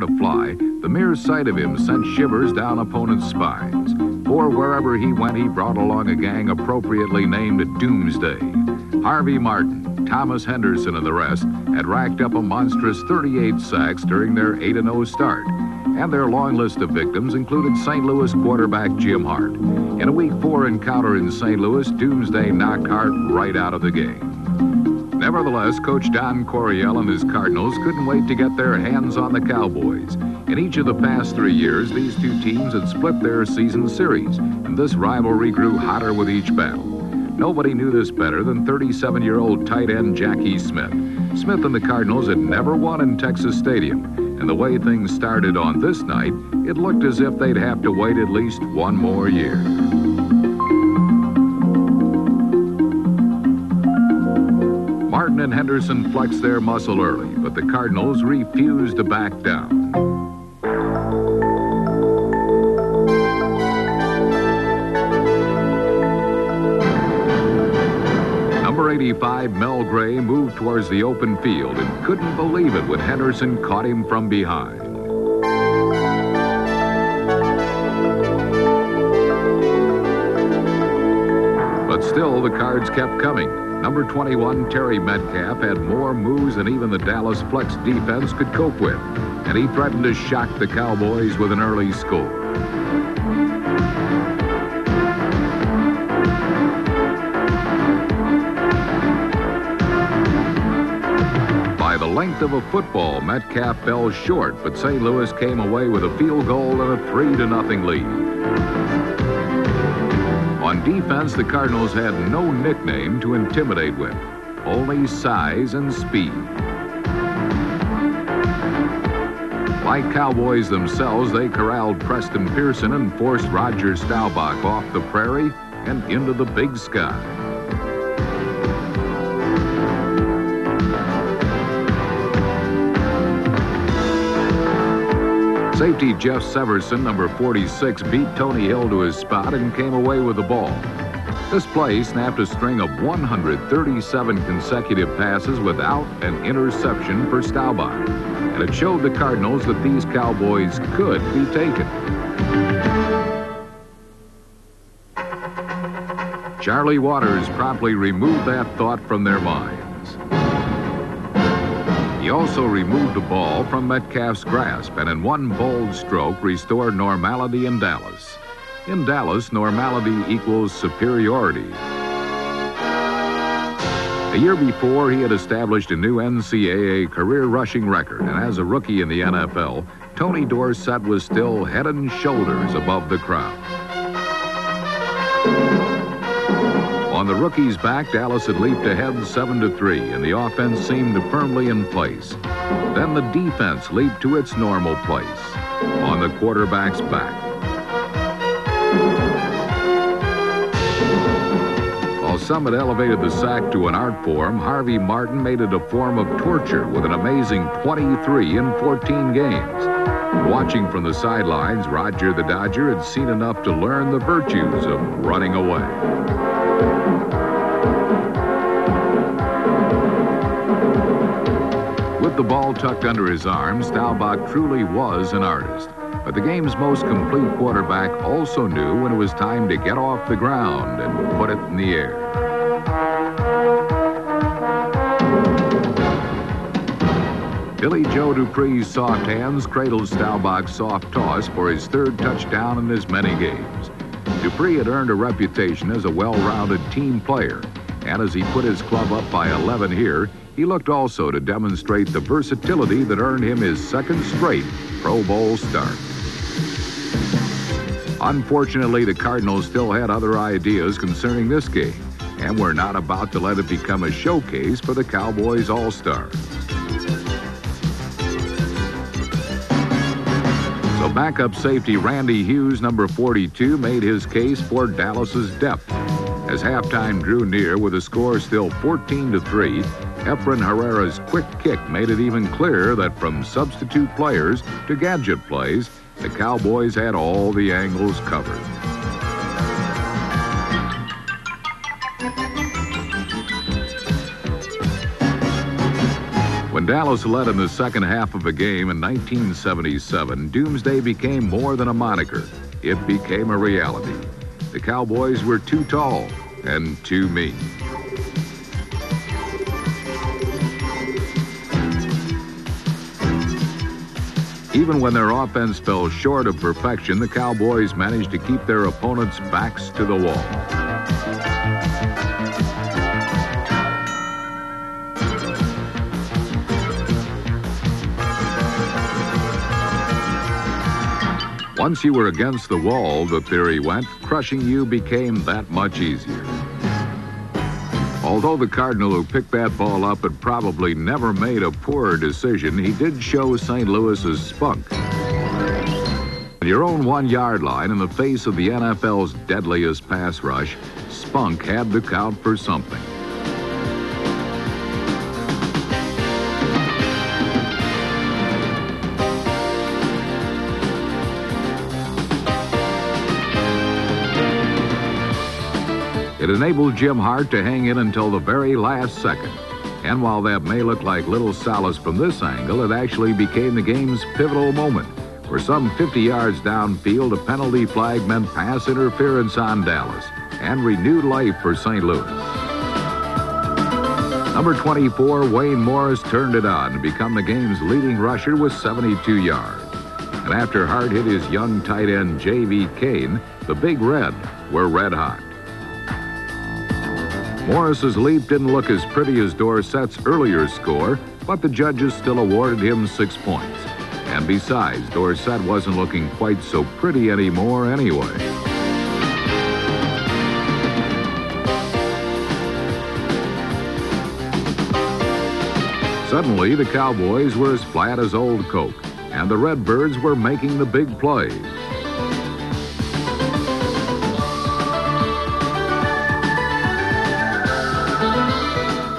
to fly, the mere sight of him sent shivers down opponents' spines. For wherever he went, he brought along a gang appropriately named Doomsday. Harvey Martin, Thomas Henderson, and the rest had racked up a monstrous 38 sacks during their 8-0 start. And their long list of victims included St. Louis quarterback Jim Hart. In a Week 4 encounter in St. Louis, Doomsday knocked Hart right out of the game. Nevertheless, Coach Don Coryell and his Cardinals couldn't wait to get their hands on the Cowboys. In each of the past 3 years, these two teams had split their season series, and this rivalry grew hotter with each battle. Nobody knew this better than 37-year-old tight end Jackie Smith. Smith and the Cardinals had never won in Texas Stadium, and the way things started on this night, it looked as if they'd have to wait at least one more year. Martin and Henderson flexed their muscle early, but the Cardinals refused to back down. Number 85, Mel Gray, moved towards the open field and couldn't believe it when Henderson caught him from behind. But still, the cards kept coming. Number 21, Terry Metcalf, had more moves than even the Dallas flex defense could cope with, and he threatened to shock the Cowboys with an early score. By the length of a football, Metcalf fell short, but St. Louis came away with a field goal and a 3-0 lead. On defense, the Cardinals had no nickname to intimidate with, only size and speed. Like Cowboys themselves, they corralled Preston Pearson and forced Roger Staubach off the prairie and into the big sky. Safety Jeff Severson, number 46, beat Tony Hill to his spot and came away with the ball. This play snapped a string of 137 consecutive passes without an interception for Staubach, and it showed the Cardinals that these Cowboys could be taken. Charlie Waters promptly removed that thought from their minds. He also removed the ball from Metcalf's grasp and in one bold stroke restored normality in Dallas. In Dallas, normality equals superiority. A year before, he had established a new NCAA career rushing record, and as a rookie in the NFL, Tony Dorsett was still head and shoulders above the crowd. On the rookie's back, Dallas had leaped ahead 7-3, and the offense seemed firmly in place. Then the defense leaped to its normal place, on the quarterback's back. While some had elevated the sack to an art form, Harvey Martin made it a form of torture with an amazing 23 in 14 games. Watching from the sidelines, Roger the Dodger had seen enough to learn the virtues of running away. With the ball tucked under his arm, Staubach truly was an artist. But the game's most complete quarterback also knew when it was time to get off the ground and put it in the air. Billy Joe Dupree's soft hands cradled Staubach's soft toss for his third touchdown in as many games. Dupree had earned a reputation as a well-rounded team player, and as he put his club up by 11 here, he looked also to demonstrate the versatility that earned him his second straight Pro Bowl start. Unfortunately, the Cardinals still had other ideas concerning this game, and were not about to let it become a showcase for the Cowboys All-Stars. So backup safety Randy Hughes, number 42, made his case for Dallas's depth. As halftime drew near with the score still 14-3, Efren Herrera's quick kick made it even clearer that from substitute players to gadget plays, the Cowboys had all the angles covered. When Dallas led in the second half of a game in 1977, Doomsday became more than a moniker. It became a reality. The Cowboys were too tall and too mean. Even when their offense fell short of perfection, the Cowboys managed to keep their opponents' backs to the wall. Once you were against the wall, the theory went, crushing you became that much easier. Although the Cardinal who picked that ball up had probably never made a poorer decision, he did show St. Louis's spunk. At your own 1-yard line, in the face of the NFL's deadliest pass rush, spunk had to count for something. It enabled Jim Hart to hang in until the very last second. And while that may look like little solace from this angle, it actually became the game's pivotal moment. For some 50 yards downfield, a penalty flag meant pass interference on Dallas and renewed life for St. Louis. Number 24, Wayne Morris, turned it on to become the game's leading rusher with 72 yards. And after Hart hit his young tight end J.V. Kane, the Big Red were red hot. Morris's leap didn't look as pretty as Dorsett's earlier score, but the judges still awarded him 6 points. And besides, Dorsett wasn't looking quite so pretty anymore anyway. Suddenly, the Cowboys were as flat as old Coke, and the Redbirds were making the big plays.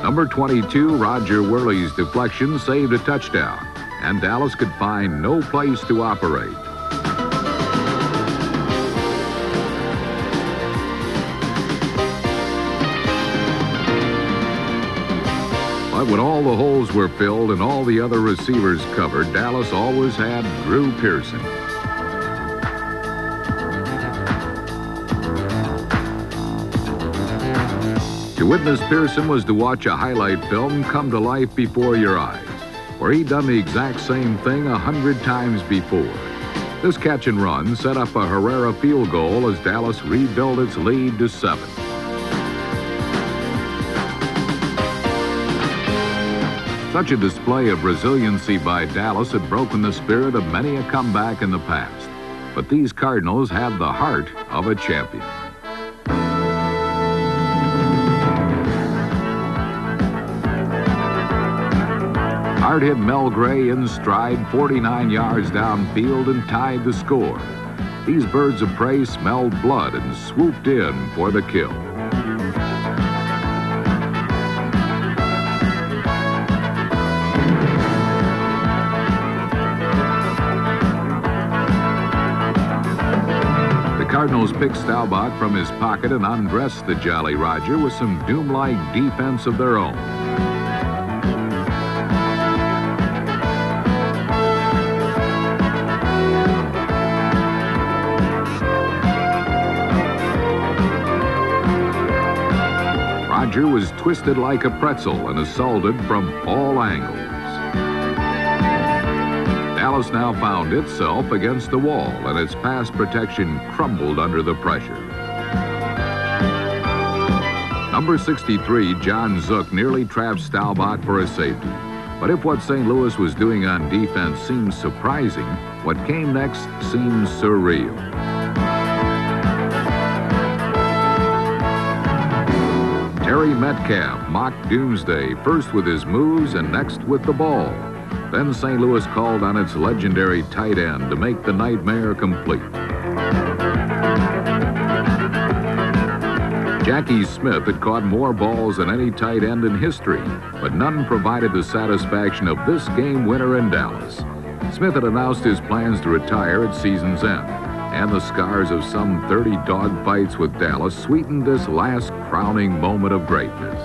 Number 22, Roger Worley's deflection saved a touchdown, and Dallas could find no place to operate. But when all the holes were filled and all the other receivers covered, Dallas always had Drew Pearson. To witness Pearson was to watch a highlight film come to life before your eyes, where he'd done the exact same thing 100 times before. This catch and run set up a Herrera field goal as Dallas rebuilt its lead to 7. Such a display of resiliency by Dallas had broken the spirit of many a comeback in the past. But these Cardinals had the heart of a champion. Hart hit Mel Gray in stride 49 yards downfield and tied the score. These birds of prey smelled blood and swooped in for the kill. The Cardinals picked Staubach from his pocket and undressed the Jolly Roger with some doom-like defense of their own. Roger was twisted like a pretzel and assaulted from all angles. Dallas now found itself against the wall, and its pass protection crumbled under the pressure. Number 63, John Zook, nearly trapped Staubach for a safety. But if what St. Louis was doing on defense seems surprising, what came next seems surreal. Terry Metcalf mocked Doomsday, first with his moves and next with the ball. Then St. Louis called on its legendary tight end to make the nightmare complete. Jackie Smith had caught more balls than any tight end in history, but none provided the satisfaction of this game winner in Dallas. Smith had announced his plans to retire at season's end, and the scars of some 30 dogfights with Dallas sweetened this last crowning moment of greatness.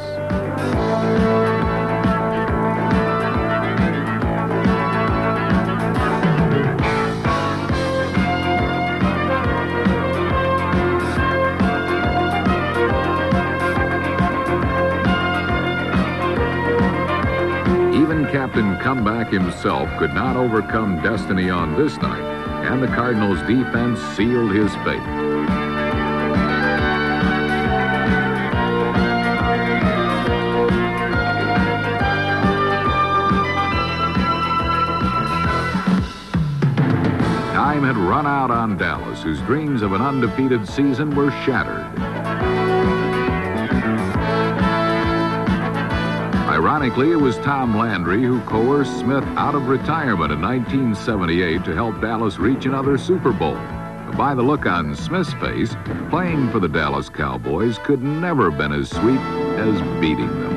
Captain Comeback himself could not overcome destiny on this night, and the Cardinals' defense sealed his fate. Time had run out on Dallas, whose dreams of an undefeated season were shattered. Ironically, it was Tom Landry who coerced Smith out of retirement in 1978 to help Dallas reach another Super Bowl. By the look on Smith's face, playing for the Dallas Cowboys could never have been as sweet as beating them.